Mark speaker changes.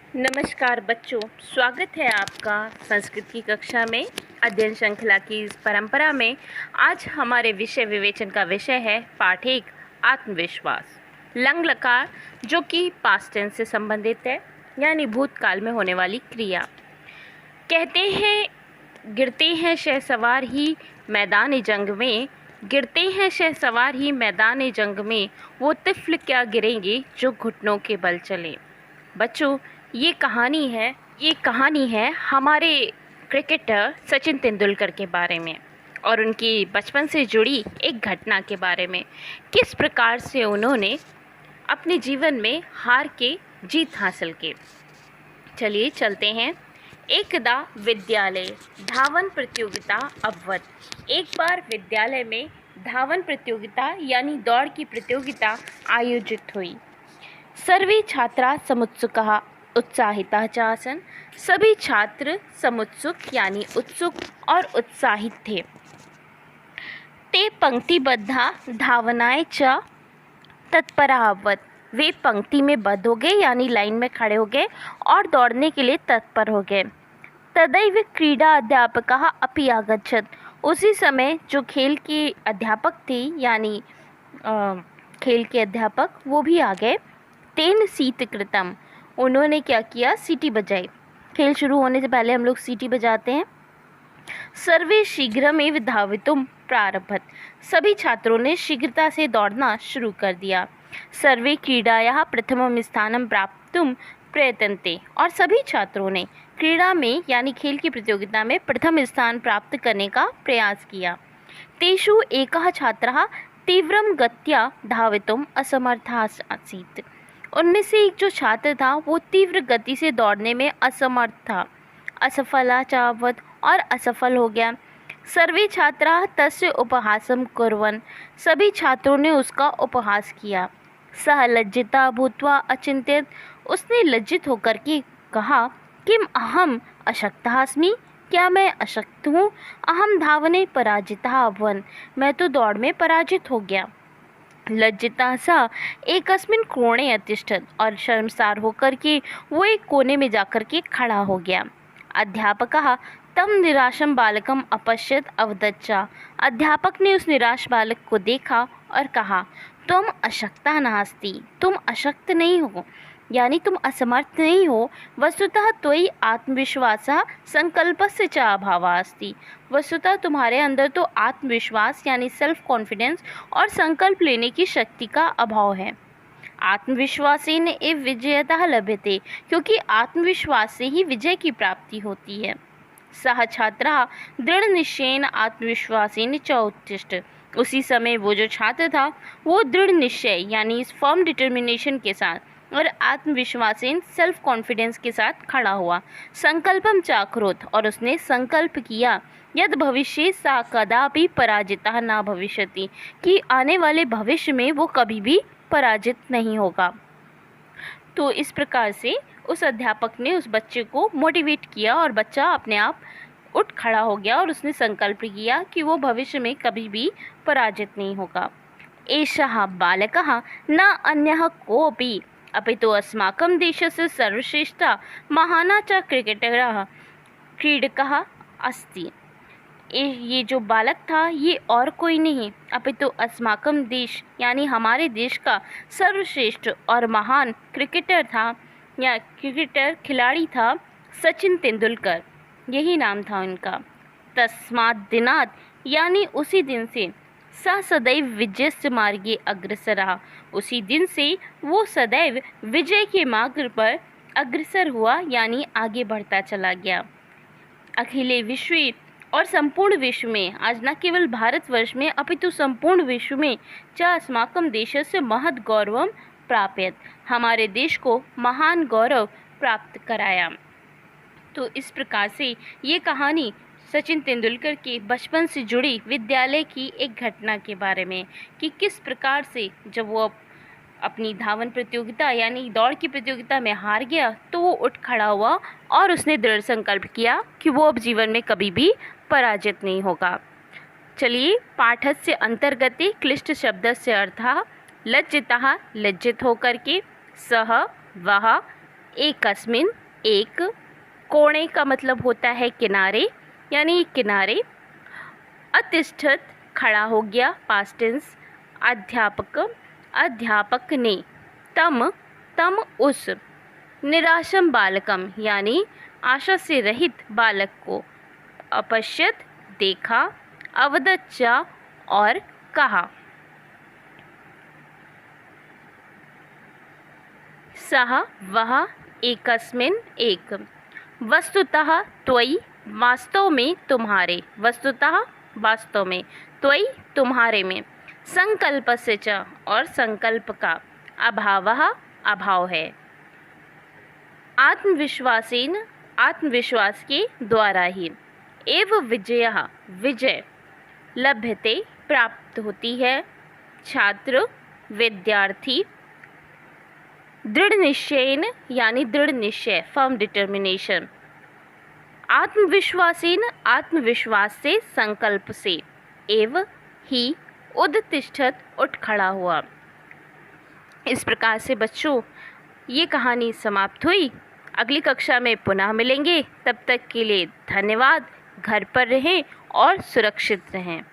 Speaker 1: नमस्कार बच्चों, स्वागत है आपका संस्कृत की कक्षा में। अध्ययन श्रृंखला की इस परंपरा में आज हमारे विषय विवेचन का विषय है पाठ 1 आत्मविश्वास। लंग लकार जो कि पास्ट टेंस से संबंधित है, यानी भूतकाल में होने वाली क्रिया। कहते हैं गिरते हैं शहसवार ही मैदान जंग में, गिरते हैं शहसवार ही मैदान जंग में, वो तिफ़्ल क्या गिरेंगे जो घुटनों के बल चले। बच्चों, ये कहानी है हमारे क्रिकेटर सचिन तेंदुलकर के बारे में और उनकी बचपन से जुड़ी एक घटना के बारे में। किस प्रकार से उन्होंने अपने जीवन में हार के जीत हासिल की। चलिए चलते हैं। एकदा विद्यालय धावन प्रतियोगिता अभवत। एक बार विद्यालय में धावन प्रतियोगिता यानी दौड़ की प्रतियोगिता आयोजित हुई। सर्वे छात्रा समुत्सुकाः उत्साहिताः च आसन्। सभी छात्र समुत्सुक यानी उत्सुक और उत्साहित थे। ते पंक्तिबद्धा धावनाय च तत्पराः अभवत्। वे पंक्ति में बद्ध हो गए यानी लाइन में खड़े हो गए और दौड़ने के लिए तत्पर हो गए। तदैव क्रीडा अध्यापकः अपि आगच्छत्। उसी समय जो खेल के अध्यापक थे यानी खेल के अध्यापक वो भी आ गए। तेन सीतकृतम, उन्होंने क्या किया, सीटी बजाई। खेल शुरू होने से पहले हम लोग सीटी बजाते हैं। सर्वे शीघ्रमेव धावितुम प्रारभत। सभी छात्रों ने शीघ्रता से दौड़ना शुरू कर दिया। सर्वे क्रीडायाः प्रथमं स्थानं प्राप्तुं प्रयतन्ते। और सभी छात्रों ने क्रीड़ा में यानी खेल की प्रतियोगिता में प्रथम स्थान प्राप्त करने का प्रयास किया। तेषु एकः छात्रः तीव्रं गत्या धावितुम् असमर्थः आसीत्। उनमें से एक जो छात्र था वो तीव्र गति से दौड़ने में असमर्थ था। असफलाचावत् और असफल हो गया। सर्वे छात्राः तस्य उपहासं कुर्वन्। सभी छात्रों ने उसका उपहास किया। सः लज्जिता भूत्वा अचिन्त्यत्। उसने लज्जित होकर के कहा, किम अहम अशक्तः अस्मि, क्या मैं अशक्त हूँ। अहम धावने पराजितः अभवन्। मैं तो दौड़ में पराजित हो गया। लज्जिता सा एकस्मिन् कोणे अतिष्ठत्। और शर्मसार होकर के वो एक कोने में जाकर के खड़ा हो गया। अध्यापकः तम निराशं बालकम अपश्यत् अवदच्चा। अध्यापक ने उस निराश बालक को देखा और कहा, तुम अशक्ता नास्ति, तुम अशक्त नहीं हो यानी तुम असमर्थ नहीं हो। वस्तुतः त्वयि आत्मविश्वासः संकल्पस्य च अभावः अस्ति। वस्तुतः तुम्हारे अंदर तो आत्मविश्वास यानी सेल्फ कॉन्फिडेंस और संकल्प लेने की शक्ति का अभाव है। आत्मविश्वासेन एव विजयतः लभ्यते, क्योंकि आत्मविश्वास से ही विजय की प्राप्ति होती है। सः छात्रः दृढ़ निश्चयेन आत्मविश्वासेन च उत्तिष्ठ। उसी समय वो जो छात्र था वो दृढ़ निश्चय यानी इस फर्म डिटर्मिनेशन के साथ और आत्मविश्वासेन सेल्फ कॉन्फिडेंस के साथ खड़ा हुआ। संकल्पम चाक्रोत, और उसने संकल्प किया, यद भविष्य सा कदापि पराजिता न भविष्यति, कि आने वाले भविष्य में वो कभी भी पराजित नहीं होगा। तो इस प्रकार से उस अध्यापक ने उस बच्चे को मोटिवेट किया और बच्चा अपने आप उठ खड़ा हो गया और उसने संकल्प किया कि वो भविष्य में कभी भी पराजित नहीं होगा। एषः बालकः न अन्यः कोऽपि अपितु अस्माकं देशस्य सर्वश्रेष्ठः महान् च क्रिकेटरः क्रीडकः अस्ति। ये जो बालक था ये और कोई नहीं अपितु अस्माकं देश यानी हमारे देश का सर्वश्रेष्ठ और महान क्रिकेटर था या क्रिकेटर खिलाड़ी था सचिन तेंदुलकर, यही नाम था उनका। तस्मात् दिनात् यानी उसी दिन से स सदैव विजयस्य मार्गे अग्रसरः। उसी दिन से वो सदैव विजय के मार्ग पर अग्रसर हुआ यानी आगे बढ़ता चला गया। अखिले विश्व और संपूर्ण विश्व में, आज न केवल भारतवर्ष में अपितु संपूर्ण विश्व में च अस्माकं देशस्य महत् गौरवं प्राप्यत, हमारे देश को महान गौरव प्राप्त कराया। तो इस प्रकार से ये कहानी सचिन तेंदुलकर के बचपन से जुड़ी विद्यालय की एक घटना के बारे में कि किस प्रकार से जब वो अपनी धावन प्रतियोगिता यानी दौड़ की प्रतियोगिता में हार गया तो वो उठ खड़ा हुआ और उसने दृढ़ संकल्प किया कि वो अब जीवन में कभी भी पराजित नहीं होगा। चलिए, पाठस्य अंतर्गते क्लिष्ट शब्दस्य अर्थः लज्जितः लज्जित होकर के, सह वह एकस्मिन एक, कोणे का मतलब होता है किनारे, यानी किनारे। अतिष्ठत खड़ा हो गया, पास्ट टेंस। अध्यापक अध्यापक ने। तम तम उस। निराशम बालकम यानी आशा से रहित बालक को। अपश्यत देखा। अवदच्चा और कहा। सह वह, एकस्मिन एक। वस्तुतः त्वयि वास्तव में तुम्हारे, वस्तुतः वास्तव में, त्वयि तुम्हारे में। संकल्पस्य च और संकल्प का। अभावः अभाव है। आत्मविश्वासेन आत्मविश्वास के द्वारा ही। एव विजयः विजय। लभ्यते प्राप्त होती है। छात्र विद्यार्थी। दृढ़ निश्चयेन यानी दृढ़ निश्चय, फर्म डिटर्मिनेशन। आत्मविश्वासेन आत्मविश्वास से, संकल्प से। एव ही उदतिष्ठत उठ खड़ा हुआ। इस प्रकार से बच्चों ये कहानी समाप्त हुई। अगली कक्षा में पुनः मिलेंगे, तब तक के लिए धन्यवाद। घर पर रहें और सुरक्षित रहें।